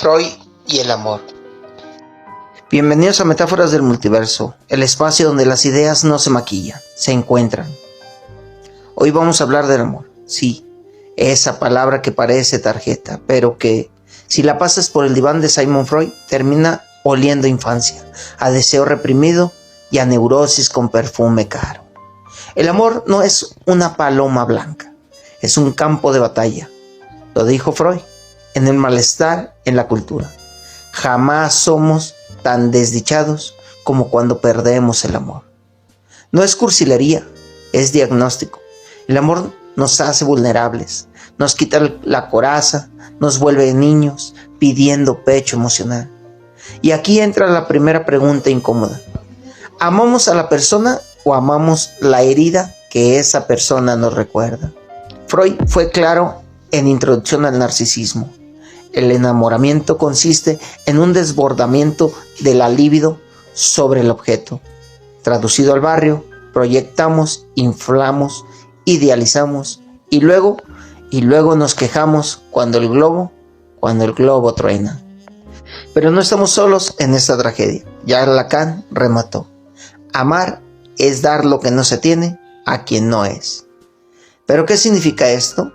Freud y el amor. Bienvenidos a Metáforas del Multiverso, el espacio donde las ideas no se maquillan, se encuentran. Hoy vamos a hablar del amor, sí, esa palabra que parece tarjeta, pero que, si la pasas por el diván de Sigmund Freud, termina oliendo a infancia, a deseo reprimido y a neurosis con perfume caro. El amor no es una paloma blanca, es un campo de batalla. Lo dijo Freud, en el malestar en la cultura. Jamás somos tan desdichados como cuando perdemos el amor. No es cursilería, es diagnóstico. El amor nos hace vulnerables, nos quita la coraza, nos vuelve niños pidiendo pecho emocional. Y aquí entra la primera pregunta incómoda. ¿Amamos a la persona o amamos la herida que esa persona nos recuerda? Freud fue claro en Introducción al Narcisismo. El enamoramiento consiste en un desbordamiento de la libido sobre el objeto. Traducido al barrio, proyectamos, inflamos, idealizamos y luego nos quejamos cuando el globo truena. Pero no estamos solos en esta tragedia. Ya Lacan remató. Amar es dar lo que no se tiene a quien no es. ¿Pero qué significa esto?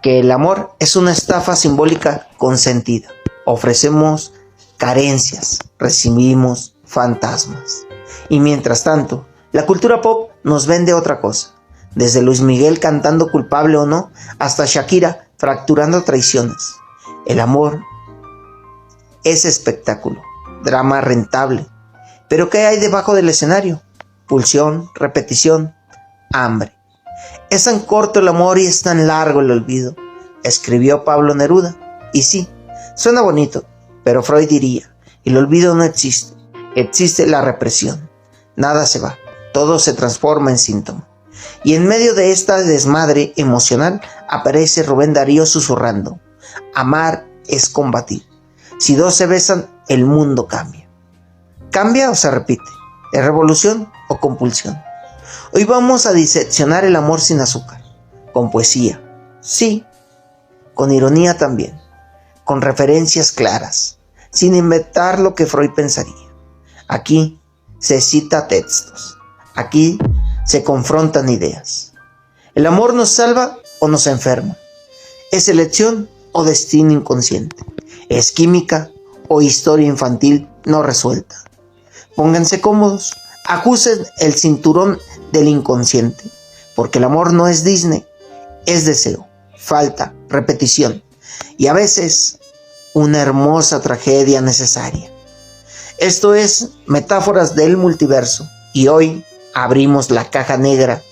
Que el amor es una estafa simbólica consentida. Ofrecemos carencias, recibimos fantasmas. Y mientras tanto, la cultura pop nos vende otra cosa. Desde Luis Miguel cantando Culpable o No, hasta Shakira fracturando traiciones. El amor es espectáculo, drama rentable. ¿Pero qué hay debajo del escenario? Pulsión, repetición, hambre. Es tan corto el amor y es tan largo el olvido, escribió Pablo Neruda. Y sí, suena bonito, pero Freud diría, el olvido no existe, existe la represión. Nada se va, todo se transforma en síntoma. Y en medio de esta desmadre emocional aparece Rubén Darío susurrando, amar es combatir. Si dos se besan, el mundo cambia. ¿Cambia o se repite? ¿Es revolución o compulsión? Hoy vamos a diseccionar el amor sin azúcar, con poesía, sí, con ironía también, con referencias claras, sin inventar lo que Freud pensaría. Aquí se cita textos, aquí se confrontan ideas. ¿El amor nos salva o nos enferma? ¿Es elección o destino inconsciente? ¿Es química o historia infantil no resuelta? Pónganse cómodos, ajusten el cinturón del inconsciente, porque el amor no es Disney, es deseo, falta, repetición y a veces una hermosa tragedia necesaria. Esto es Metáforas del Multiverso y hoy abrimos la caja negra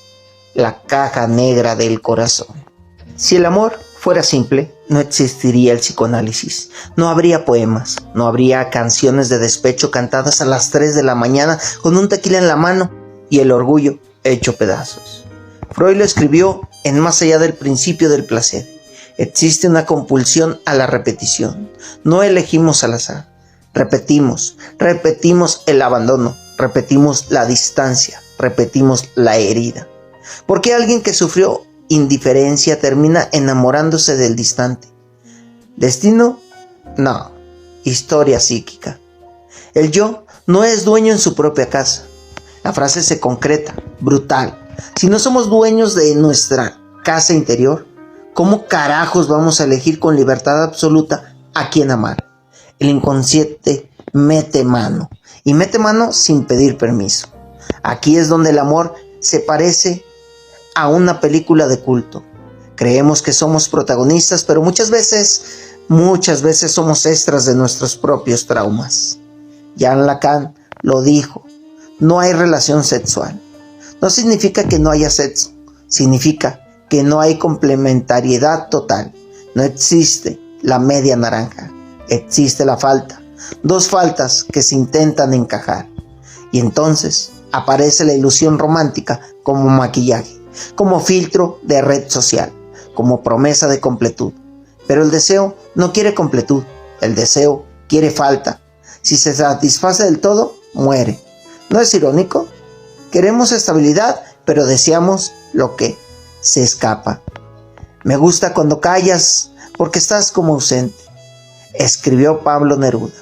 del corazón. Si el amor fuera simple, no existiría el psicoanálisis, no habría poemas, no habría canciones de despecho cantadas a las 3 de la mañana con un tequila en la mano y el orgullo hecho pedazos. Freud lo escribió en Más allá del principio del placer. Existe una compulsión a la repetición. No elegimos al azar. Repetimos el abandono, repetimos la distancia, repetimos la herida. ¿Por qué alguien que sufrió indiferencia termina enamorándose del distante? ¿Destino? No. Historia psíquica. El yo no es dueño en su propia casa. La frase se concreta, brutal. Si no somos dueños de nuestra casa interior, ¿cómo carajos vamos a elegir con libertad absoluta a quién amar? El inconsciente mete mano, y mete mano sin pedir permiso. Aquí es donde el amor se parece a una película de culto. Creemos que somos protagonistas, pero muchas veces somos extras de nuestros propios traumas. Jean Lacan lo dijo. No hay relación sexual. No significa que no haya sexo. Significa que no hay complementariedad total. No existe la media naranja. Existe la falta. Dos faltas que se intentan encajar. Y entonces aparece la ilusión romántica como maquillaje, como filtro de red social, como promesa de completud. Pero el deseo no quiere completud. El deseo quiere falta. Si se satisface del todo, muere. ¿No es irónico? Queremos estabilidad, pero deseamos lo que se escapa. Me gusta cuando callas porque estás como ausente. escribió Pablo Neruda.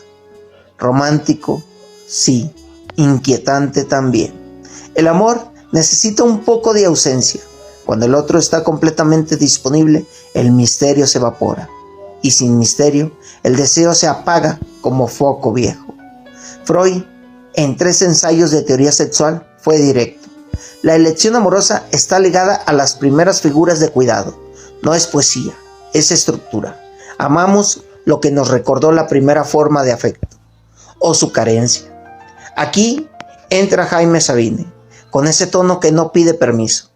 Romántico, sí, inquietante también. El amor necesita un poco de ausencia. Cuando el otro está completamente disponible, el misterio se evapora. Y sin misterio, el deseo se apaga como foco viejo. Freud, en 3 ensayos de teoría sexual, fue directo. La elección amorosa está ligada a las primeras figuras de cuidado. No es poesía, es estructura. Amamos lo que nos recordó la primera forma de afecto, o su carencia. Aquí entra Jaime Sabine, con ese tono que no pide permiso.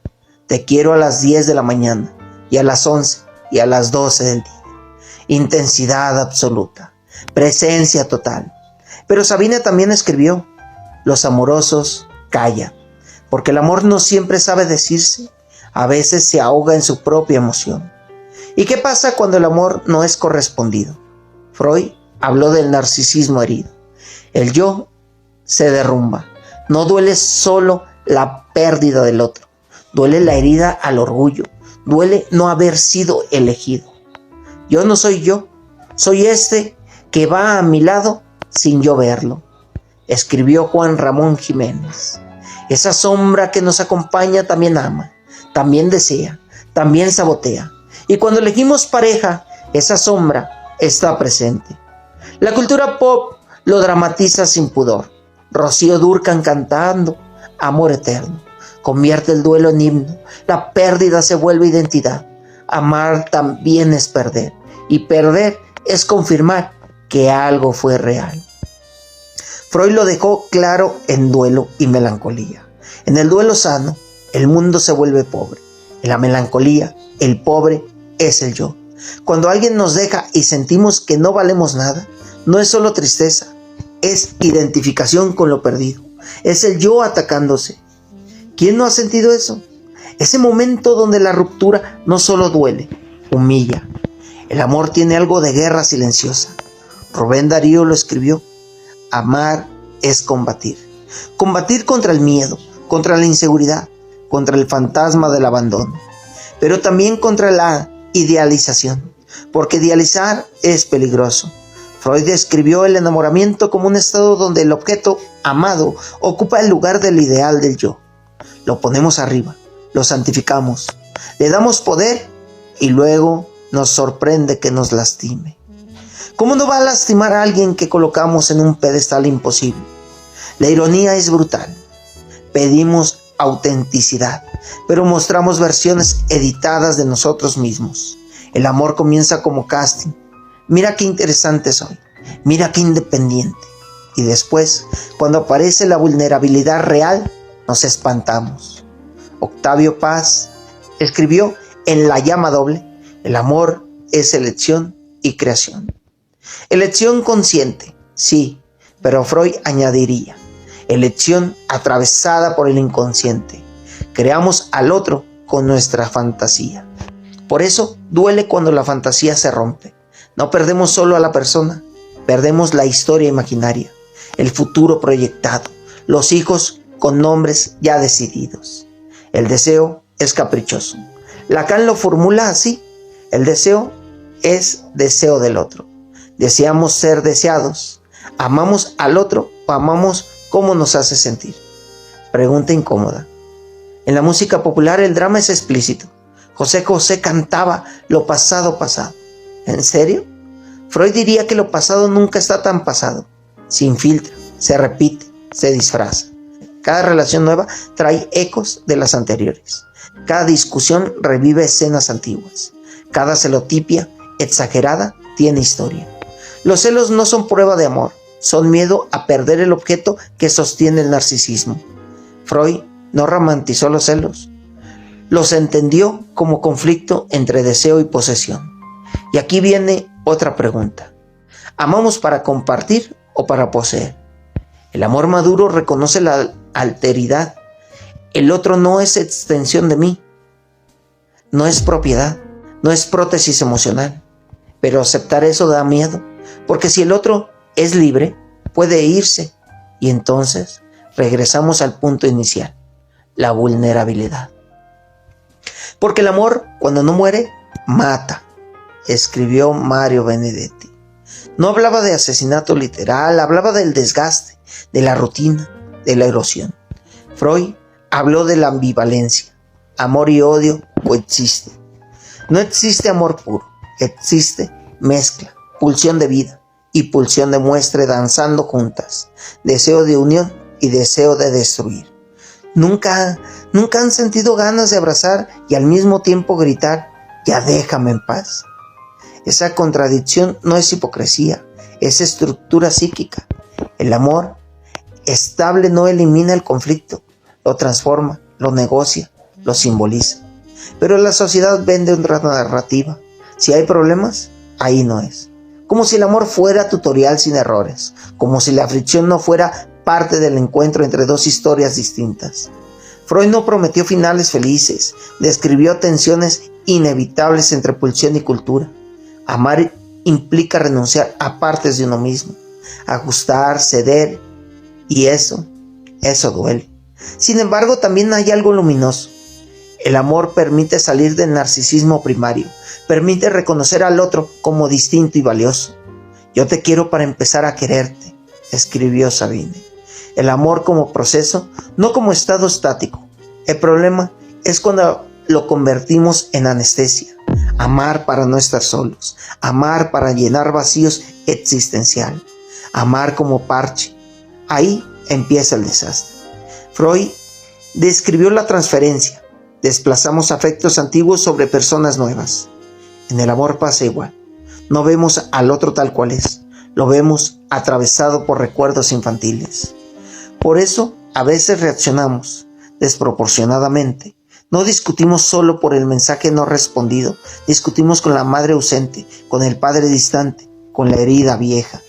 Te quiero a las 10 de la mañana, y a las 11, y a las 12 del día. Intensidad absoluta, presencia total. Pero Sabine también escribió: los amorosos callan, porque el amor no siempre sabe decirse, a veces se ahoga en su propia emoción. ¿Y qué pasa cuando el amor no es correspondido? Freud habló del narcisismo herido. El yo se derrumba. No duele solo la pérdida del otro, duele la herida al orgullo, duele no haber sido elegido. Yo no soy yo, soy este que va a mi lado sin yo verlo, escribió Juan Ramón Jiménez. Esa sombra que nos acompaña también ama, también desea, también sabotea. Y cuando elegimos pareja, esa sombra está presente. La cultura pop lo dramatiza sin pudor. Rocío Dúrcal cantando amor eterno convierte el duelo en himno. La pérdida se vuelve identidad. Amar también es perder, y perder es confirmar que algo fue real. Freud lo dejó claro en Duelo y Melancolía. En el duelo sano, el mundo se vuelve pobre. En la melancolía, el pobre es el yo. Cuando alguien nos deja y sentimos que no valemos nada, no es solo tristeza, es identificación con lo perdido. Es el yo atacándose. ¿Quién no ha sentido eso? Ese momento donde la ruptura no solo duele, humilla. El amor tiene algo de guerra silenciosa. Rubén Darío lo escribió: amar es combatir. Combatir contra el miedo, contra la inseguridad, contra el fantasma del abandono, pero también contra la idealización, porque idealizar es peligroso. Freud describió el enamoramiento como un estado donde el objeto amado ocupa el lugar del ideal del yo. Lo ponemos arriba, lo santificamos, le damos poder y luego nos sorprende que nos lastime. ¿Cómo no va a lastimar a alguien que colocamos en un pedestal imposible? La ironía es brutal. Pedimos autenticidad, pero mostramos versiones editadas de nosotros mismos. El amor comienza como casting. Mira qué interesante soy, mira qué independiente. Y después, cuando aparece la vulnerabilidad real, nos espantamos. Octavio Paz escribió en La llama doble: el amor es elección y creación. Elección consciente, sí, pero Freud añadiría: elección atravesada por el inconsciente. Creamos al otro con nuestra fantasía. Por eso duele cuando la fantasía se rompe. No perdemos solo a la persona, perdemos la historia imaginaria, el futuro proyectado, los hijos con nombres ya decididos. El deseo es caprichoso. Lacan lo formula así: el deseo es deseo del otro. Deseamos ser deseados. ¿Amamos al otro o amamos cómo nos hace sentir? Pregunta incómoda. En la música popular el drama es explícito. José José cantaba lo pasado pasado. ¿En serio? Freud diría que lo pasado nunca está tan pasado. Se infiltra, se repite, se disfraza. Cada relación nueva trae ecos de las anteriores. Cada discusión revive escenas antiguas. Cada celotipia exagerada tiene historia. Los celos no son prueba de amor, son miedo a perder el objeto que sostiene el narcisismo. Freud no romantizó los celos, los entendió como conflicto entre deseo y posesión. Y aquí viene otra pregunta: ¿amamos para compartir o para poseer? El amor maduro reconoce la alteridad. El otro no es extensión de mí, no es propiedad, no es prótesis emocional. Pero aceptar eso da miedo, porque si el otro es libre, puede irse, y entonces regresamos al punto inicial: la vulnerabilidad. Porque el amor, cuando no muere, mata, escribió Mario Benedetti. No hablaba de asesinato literal, hablaba del desgaste, de la rutina, de la erosión. Freud habló de la ambivalencia. Amor y odio coexisten. No existe amor puro, existe mezcla, pulsión de vida y pulsión de muestre danzando juntas, deseo de unión y deseo de destruir. Nunca han sentido ganas de abrazar y al mismo tiempo gritar, ya déjame en paz. Esa contradicción no es hipocresía, es estructura psíquica. El amor estable no elimina el conflicto, lo transforma, lo negocia, lo simboliza. Pero la sociedad vende otra narrativa. Si hay problemas, ahí no es. Como si el amor fuera tutorial sin errores, como si la fricción no fuera parte del encuentro entre dos historias distintas. Freud no prometió finales felices, describió tensiones inevitables entre pulsión y cultura. Amar implica renunciar a partes de uno mismo, ajustar, ceder, y eso duele. Sin embargo, también hay algo luminoso. El amor permite salir del narcisismo primario, permite reconocer al otro como distinto y valioso. Yo te quiero para empezar a quererte, escribió Sabine. El amor como proceso, no como estado estático. El problema es cuando lo convertimos en anestesia. Amar para no estar solos, amar para llenar vacíos existencial, amar como parche. Ahí empieza el desastre. Freud describió la transferencia. Desplazamos afectos antiguos sobre personas nuevas. En el amor pasa igual. No vemos al otro tal cual es. Lo vemos atravesado por recuerdos infantiles. Por eso, a veces reaccionamos desproporcionadamente. No discutimos solo por el mensaje no respondido. Discutimos con la madre ausente, con el padre distante, con la herida vieja.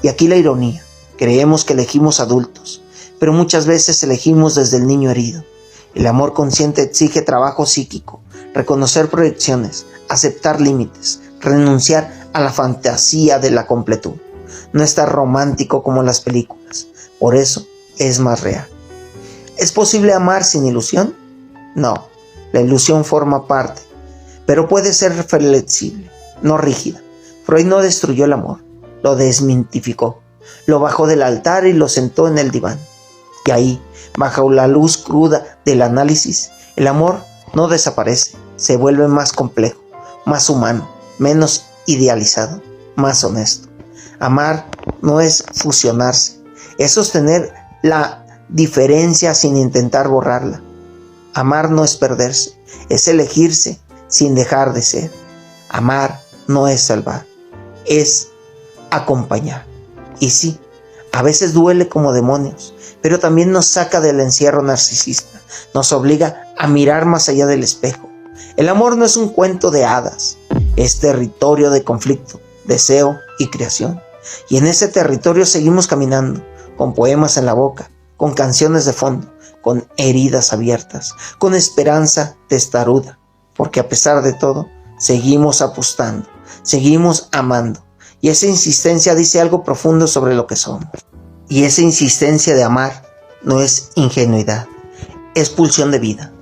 Y aquí la ironía. Creemos que elegimos adultos, pero muchas veces elegimos desde el niño herido. El amor consciente exige trabajo psíquico, reconocer proyecciones, aceptar límites, renunciar a la fantasía de la completud. No es tan romántico como las películas, por eso es más real. ¿Es posible amar sin ilusión? No, la ilusión forma parte, pero puede ser flexible, no rígida. Freud no destruyó el amor, lo desmitificó, lo bajó del altar y lo sentó en el diván. Y ahí, bajo la luz cruda del análisis, el amor no desaparece, se vuelve más complejo, más humano, menos idealizado, más honesto. Amar no es fusionarse, es sostener la diferencia sin intentar borrarla. Amar no es perderse, es elegirse sin dejar de ser. Amar no es salvar, es acompañar. Y sí, a veces duele como demonios, pero también nos saca del encierro narcisista, nos obliga a mirar más allá del espejo. El amor no es un cuento de hadas, es territorio de conflicto, deseo y creación. Y en ese territorio seguimos caminando, con poemas en la boca, con canciones de fondo, con heridas abiertas, con esperanza testaruda, porque a pesar de todo, seguimos apostando, seguimos amando. Y esa insistencia dice algo profundo sobre lo que somos. Y esa insistencia de amar no es ingenuidad, es pulsión de vida.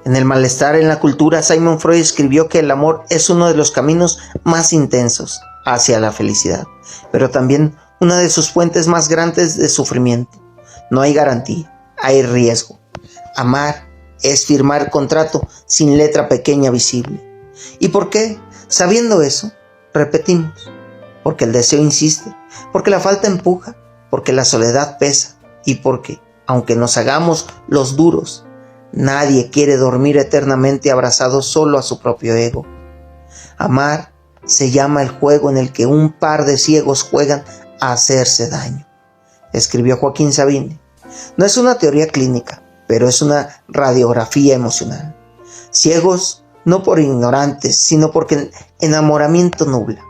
En El malestar en la cultura, Sigmund Freud escribió que el amor es uno de los caminos más intensos hacia la felicidad, pero también una de sus fuentes más grandes de sufrimiento. No hay garantía, hay riesgo. Amar es firmar contrato sin letra pequeña visible. ¿Y por qué? Sabiendo eso, repetimos. Porque el deseo insiste, porque la falta empuja, porque la soledad pesa y porque, aunque nos hagamos los duros, nadie quiere dormir eternamente abrazado solo a su propio ego. Amar se llama el juego en el que un par de ciegos juegan a hacerse daño, escribió Joaquín Sabine. No es una teoría clínica, pero es una radiografía emocional. Ciegos no por ignorantes, sino porque el enamoramiento nubla.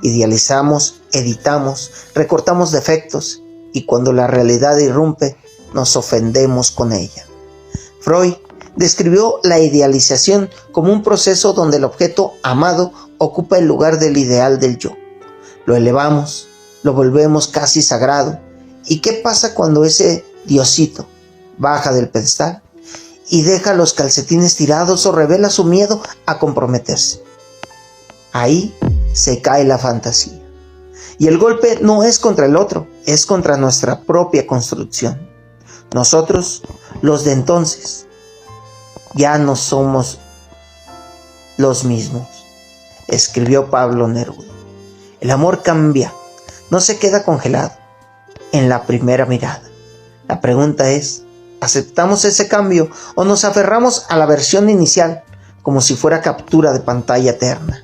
Idealizamos, editamos, recortamos defectos y cuando la realidad irrumpe, nos ofendemos con ella. Freud describió la idealización como un proceso donde el objeto amado ocupa el lugar del ideal del yo. Lo elevamos, lo volvemos casi sagrado. ¿Y qué pasa cuando ese diosito baja del pedestal y deja los calcetines tirados o revela su miedo a comprometerse? Ahí se cae la fantasía. Y el golpe no es contra el otro, es contra nuestra propia construcción. Nosotros, los de entonces, ya no somos los mismos, escribió Pablo Neruda. El amor cambia, no se queda congelado en la primera mirada. La pregunta es, ¿aceptamos ese cambio o nos aferramos a la versión inicial como si fuera captura de pantalla eterna?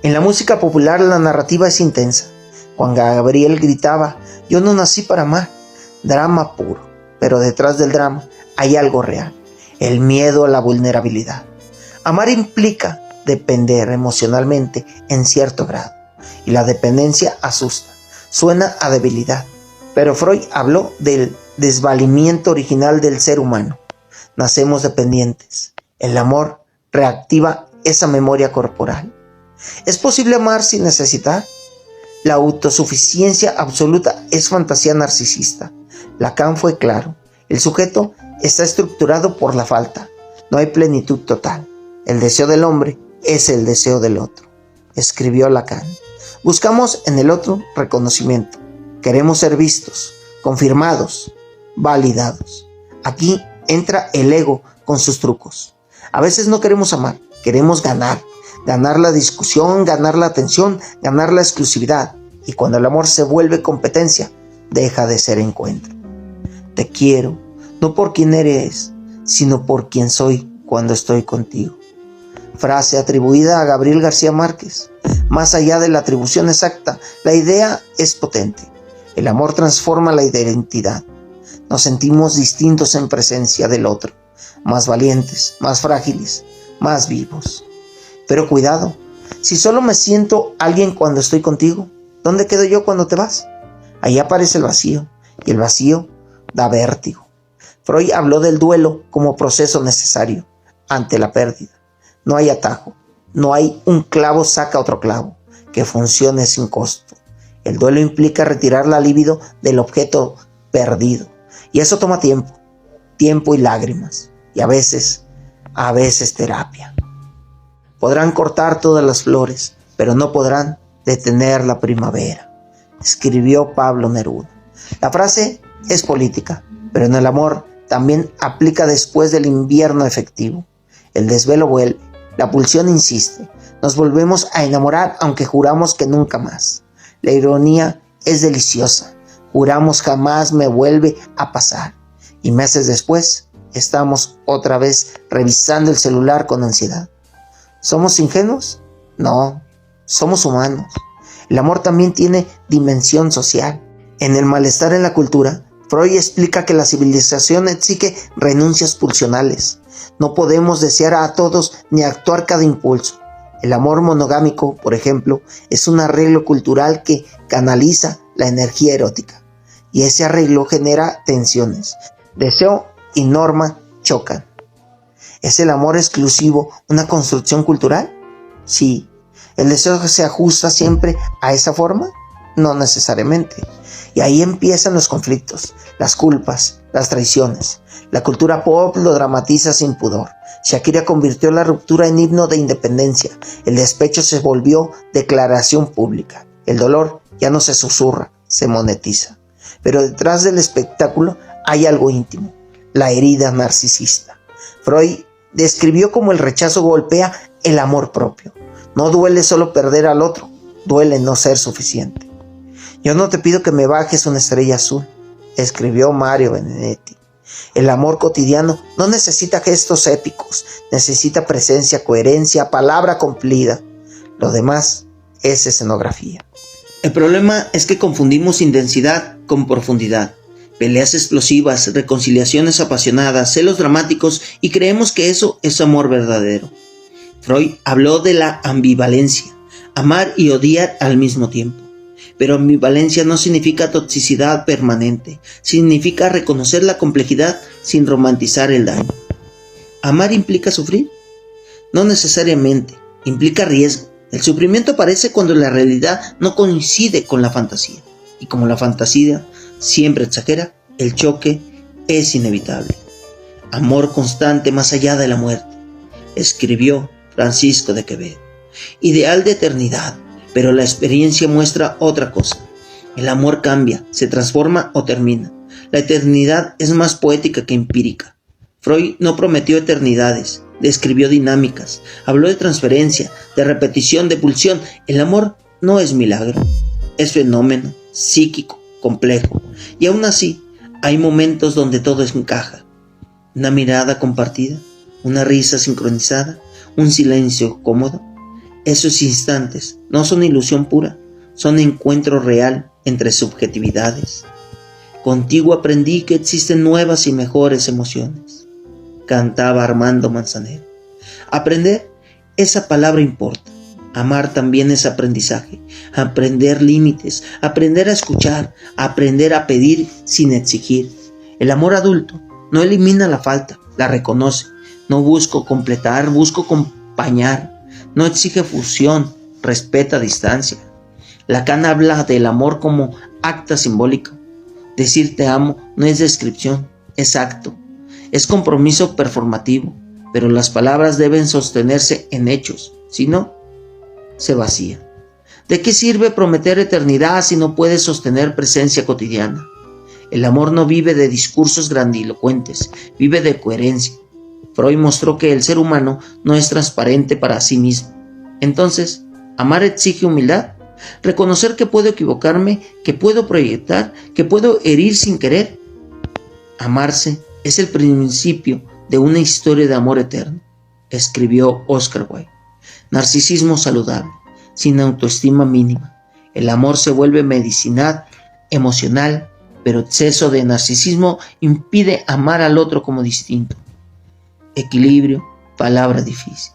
En la música popular la narrativa es intensa. Juan Gabriel gritaba, yo no nací para amar, drama puro, pero detrás del drama hay algo real, el miedo a la vulnerabilidad. Amar implica depender emocionalmente en cierto grado, y la dependencia asusta, suena a debilidad. Pero Freud habló del desvalimiento original del ser humano. Nacemos dependientes. El amor reactiva esa memoria corporal. ¿Es posible amar sin necesitar? La autosuficiencia absoluta es fantasía narcisista. Lacan fue claro. El sujeto está estructurado por la falta. No hay plenitud total. El deseo del hombre es el deseo del otro, escribió Lacan. Buscamos en el otro reconocimiento. Queremos ser vistos, confirmados, validados. Aquí entra el ego con sus trucos. A veces no queremos amar, queremos ganar. Ganar la discusión, ganar la atención, ganar la exclusividad. Y cuando el amor se vuelve competencia, deja de ser encuentro. Te quiero, no por quien eres, sino por quien soy cuando estoy contigo. Frase atribuida a Gabriel García Márquez. Más allá de la atribución exacta, la idea es potente. El amor transforma la identidad. Nos sentimos distintos en presencia del otro, más valientes, más frágiles, más vivos. Pero cuidado, si solo me siento alguien cuando estoy contigo, ¿dónde quedo yo cuando te vas? Ahí aparece el vacío, y el vacío da vértigo. Freud habló del duelo como proceso necesario ante la pérdida. No hay atajo, no hay un clavo saca otro clavo, que funcione sin costo. El duelo implica retirar la libido del objeto perdido, y eso toma tiempo y lágrimas, y a veces terapia. Podrán cortar todas las flores, pero no podrán detener la primavera, escribió Pablo Neruda. La frase es política, pero en el amor también aplica después del invierno efectivo. El desvelo vuelve, la pulsión insiste, nos volvemos a enamorar aunque juramos que nunca más. La ironía es deliciosa, juramos jamás me vuelve a pasar, y meses después estamos otra vez revisando el celular con ansiedad. ¿Somos ingenuos? No, somos humanos. El amor también tiene dimensión social. En El malestar en la cultura, Freud explica que la civilización exige renuncias pulsionales. No podemos desear a todos ni actuar cada impulso. El amor monogámico, por ejemplo, es un arreglo cultural que canaliza la energía erótica. Y ese arreglo genera tensiones. Deseo y norma chocan. ¿Es el amor exclusivo una construcción cultural? Sí. ¿El deseo se ajusta siempre a esa forma? No necesariamente. Y ahí empiezan los conflictos, las culpas, las traiciones. La cultura pop lo dramatiza sin pudor. Shakira convirtió la ruptura en himno de independencia. El despecho se volvió declaración pública. El dolor ya no se susurra, se monetiza. Pero detrás del espectáculo hay algo íntimo, la herida narcisista. Freud describió cómo el rechazo golpea el amor propio. No duele solo perder al otro, duele no ser suficiente. Yo no te pido que me bajes una estrella azul, escribió Mario Benedetti. El amor cotidiano no necesita gestos épicos, necesita presencia, coherencia, palabra cumplida. Lo demás es escenografía. El problema es que confundimos intensidad con profundidad. Peleas explosivas, reconciliaciones apasionadas, celos dramáticos y creemos que eso es amor verdadero. Freud habló de la ambivalencia, amar y odiar al mismo tiempo. Pero ambivalencia no significa toxicidad permanente, significa reconocer la complejidad sin romantizar el daño. ¿Amar implica sufrir? No necesariamente, implica riesgo. El sufrimiento aparece cuando la realidad no coincide con la fantasía. Y como la fantasía siempre exagera, el choque es inevitable. Amor constante más allá de la muerte, escribió Francisco de Quevedo. Ideal de eternidad, pero la experiencia muestra otra cosa. El amor cambia, se transforma o termina. La eternidad es más poética que empírica. Freud no prometió eternidades, describió dinámicas, habló de transferencia, de repetición, de pulsión. El amor no es milagro, es fenómeno psíquico, complejo, y aún así hay momentos donde todo encaja. Una mirada compartida, una risa sincronizada, un silencio cómodo. Esos instantes no son ilusión pura, son encuentro real entre subjetividades. Contigo aprendí que existen nuevas y mejores emociones, cantaba Armando Manzanero. Aprender, esa palabra importa. Amar también es aprendizaje, aprender límites, aprender a escuchar, aprender a pedir sin exigir. El amor adulto no elimina la falta, la reconoce. No busco completar, busco acompañar. No exige fusión, respeta distancia. Lacan habla del amor como acta simbólico. Decir te amo no es descripción, es acto. Es compromiso performativo, pero las palabras deben sostenerse en hechos, si no, se vacía. ¿De qué sirve prometer eternidad si no puedes sostener presencia cotidiana? El amor no vive de discursos grandilocuentes, vive de coherencia. Freud mostró que el ser humano no es transparente para sí mismo. Entonces, amar exige humildad, reconocer que puedo equivocarme, que puedo proyectar, que puedo herir sin querer. Amarse es el principio de una historia de amor eterno, escribió Oscar Wilde. Narcisismo saludable, sin autoestima mínima. El amor se vuelve medicinal, emocional, pero exceso de narcisismo impide amar al otro como distinto. Equilibrio, palabra difícil.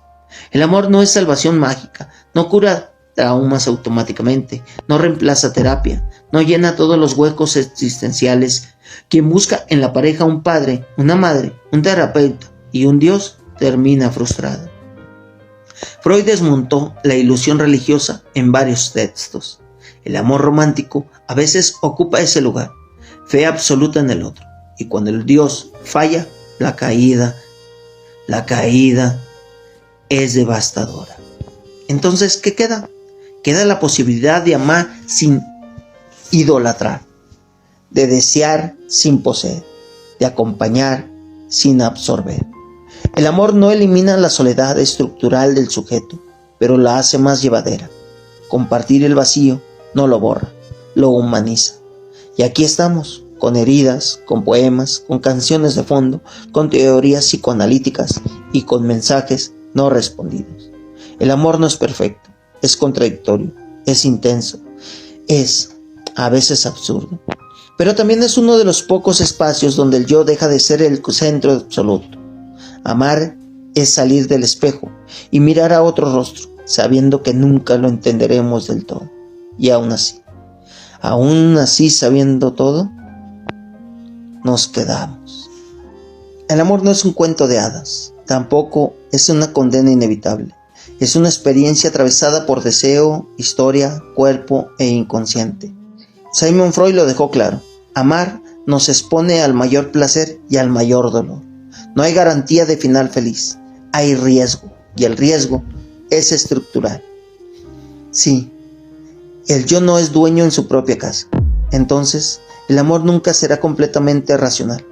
El amor no es salvación mágica, no cura traumas automáticamente, no reemplaza terapia, no llena todos los huecos existenciales. Quien busca en la pareja un padre, una madre, un terapeuta y un Dios termina frustrado. Freud desmontó la ilusión religiosa en varios textos. El amor romántico a veces ocupa ese lugar, fe absoluta en el otro, y cuando el Dios falla, la caída es devastadora. Entonces, ¿qué queda? Queda la posibilidad de amar sin idolatrar, de desear sin poseer, de acompañar sin absorber. El amor no elimina la soledad estructural del sujeto, pero la hace más llevadera. Compartir el vacío no lo borra, lo humaniza. Y aquí estamos, con heridas, con poemas, con canciones de fondo, con teorías psicoanalíticas y con mensajes no respondidos. El amor no es perfecto, es contradictorio, es intenso, es a veces absurdo, pero también es uno de los pocos espacios donde el yo deja de ser el centro absoluto. Amar es salir del espejo y mirar a otro rostro, sabiendo que nunca lo entenderemos del todo. Y aún así sabiendo todo, nos quedamos. El amor no es un cuento de hadas, tampoco es una condena inevitable. Es una experiencia atravesada por deseo, historia, cuerpo e inconsciente. Sigmund Freud lo dejó claro. Amar nos expone al mayor placer y al mayor dolor. No hay garantía de final feliz. Hay riesgo, y el riesgo es estructural. Sí, el yo no es dueño en su propia casa. Entonces, el amor nunca será completamente racional.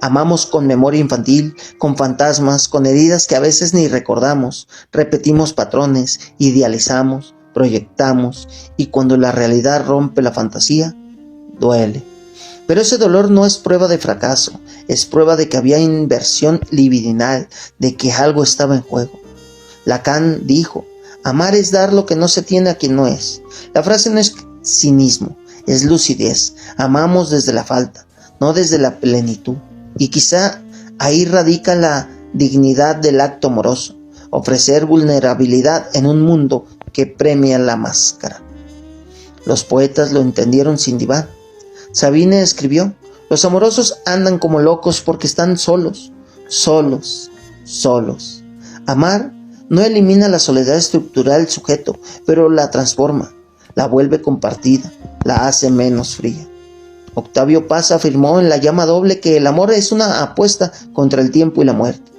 Amamos con memoria infantil, con fantasmas, con heridas que a veces ni recordamos. Repetimos patrones, idealizamos, proyectamos, y cuando la realidad rompe la fantasía, duele. Pero ese dolor no es prueba de fracaso, es prueba de que había inversión libidinal, de que algo estaba en juego. Lacan dijo, amar es dar lo que no se tiene a quien no es. La frase no es cinismo, es lucidez. Amamos desde la falta, no desde la plenitud. Y quizá ahí radica la dignidad del acto amoroso, ofrecer vulnerabilidad en un mundo que premia la máscara. Los poetas lo entendieron sin diván. Sabine escribió, los amorosos andan como locos porque están solos. Amar no elimina la soledad estructural del sujeto, pero la transforma, la vuelve compartida, la hace menos fría. Octavio Paz afirmó en La llama doble que el amor es una apuesta contra el tiempo y la muerte,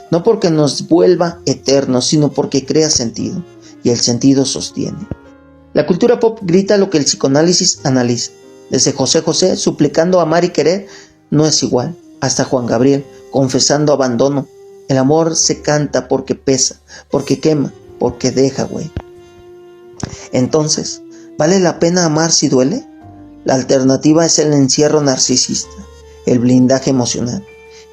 no porque nos vuelva eternos, sino porque crea sentido, y el sentido sostiene. La cultura pop grita lo que el psicoanálisis analiza. Desde José José suplicando amar y querer no es igual, hasta Juan Gabriel confesando abandono. El amor se canta porque pesa, porque quema, porque deja huella. Entonces, ¿vale la pena amar si duele? La alternativa es el encierro narcisista, el blindaje emocional.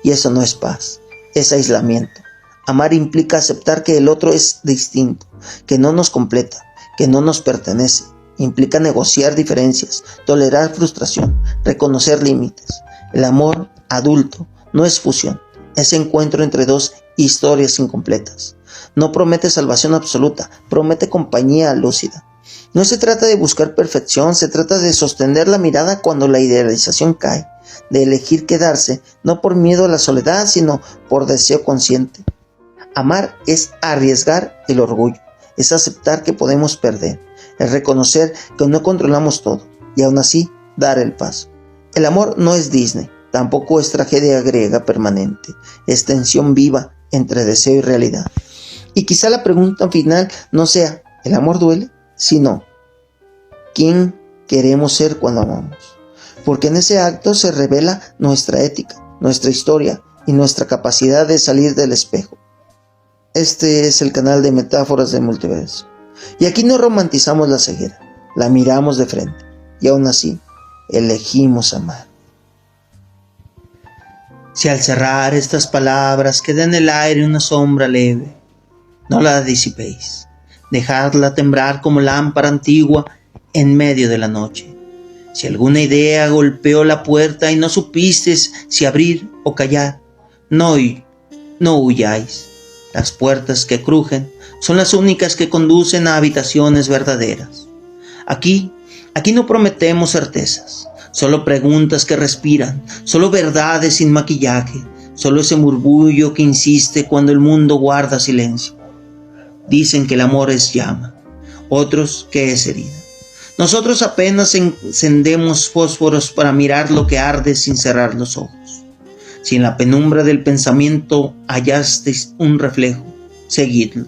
Y eso no es paz, es aislamiento. Amar implica aceptar que el otro es distinto, que no nos completa, que no nos pertenece. Implica negociar diferencias, tolerar frustración, reconocer límites. El amor adulto no es fusión, es encuentro entre dos historias incompletas. No promete salvación absoluta, promete compañía lúcida. No se trata de buscar perfección, se trata de sostener la mirada cuando la idealización cae, de elegir quedarse, no por miedo a la soledad, sino por deseo consciente. Amar es arriesgar el orgullo, es aceptar que podemos perder, es reconocer que no controlamos todo y aún así dar el paso. El amor no es Disney, tampoco es tragedia griega permanente, es tensión viva entre deseo y realidad. Y quizá la pregunta final no sea, ¿el amor duele? Sino, ¿quién queremos ser cuando amamos? Porque en ese acto se revela nuestra ética, nuestra historia y nuestra capacidad de salir del espejo. Este es el canal de Metáforas del Multiverso. Y aquí no romantizamos la ceguera, la miramos de frente y aún así elegimos amar. Si al cerrar estas palabras queda en el aire una sombra leve, no la disipéis, dejadla temblar como lámpara antigua en medio de la noche. Si alguna idea golpeó la puerta y no supistes si abrir o callar, no huyáis. Las puertas que crujen son las únicas que conducen a habitaciones verdaderas. Aquí no prometemos certezas, solo preguntas que respiran, solo verdades sin maquillaje, solo ese murmullo que insiste cuando el mundo guarda silencio. Dicen que el amor es llama, otros que es herida. Nosotros apenas encendemos fósforos para mirar lo que arde sin cerrar los ojos. Si en la penumbra del pensamiento hallasteis un reflejo, seguidlo.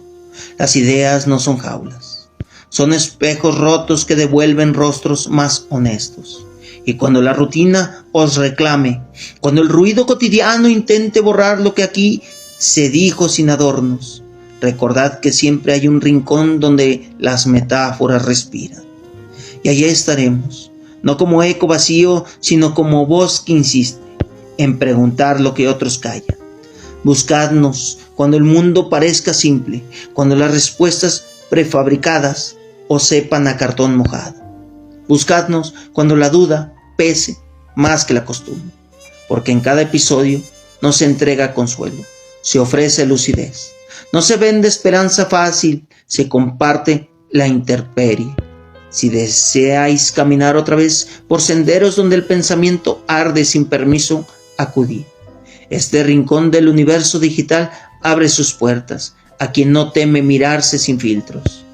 Las ideas no son jaulas, son espejos rotos que devuelven rostros más honestos. Y cuando la rutina os reclame, cuando el ruido cotidiano intente borrar lo que aquí se dijo sin adornos, recordad que siempre hay un rincón donde las metáforas respiran. Y allí estaremos, no como eco vacío, sino como voz que insiste en preguntar lo que otros callan. Buscadnos cuando el mundo parezca simple, cuando las respuestas prefabricadas os sepan a cartón mojado. Buscadnos cuando la duda pese más que la costumbre, porque en cada episodio no se entrega consuelo, se ofrece lucidez, no se vende esperanza fácil, se comparte la intemperie. Si deseáis caminar otra vez por senderos donde el pensamiento arde sin permiso, acudid. Este rincón del universo digital abre sus puertas a quien no teme mirarse sin filtros.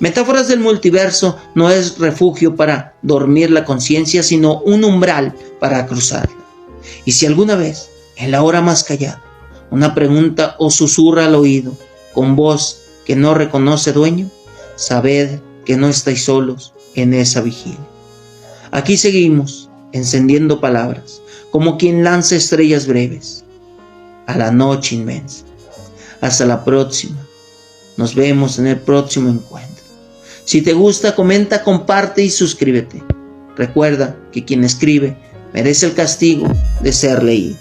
Metáforas del Multiverso no es refugio para dormir la conciencia, sino un umbral para cruzarla. Y si alguna vez, en la hora más callada, una pregunta os susurra al oído, con voz que no reconoce dueño, sabed que no estáis solos en esa vigilia. Aquí seguimos, encendiendo palabras, como quien lanza estrellas breves a la noche inmensa. Hasta la próxima. Nos vemos en el próximo encuentro. Si te gusta, comenta, comparte y suscríbete. Recuerda que quien escribe merece el castigo de ser leído.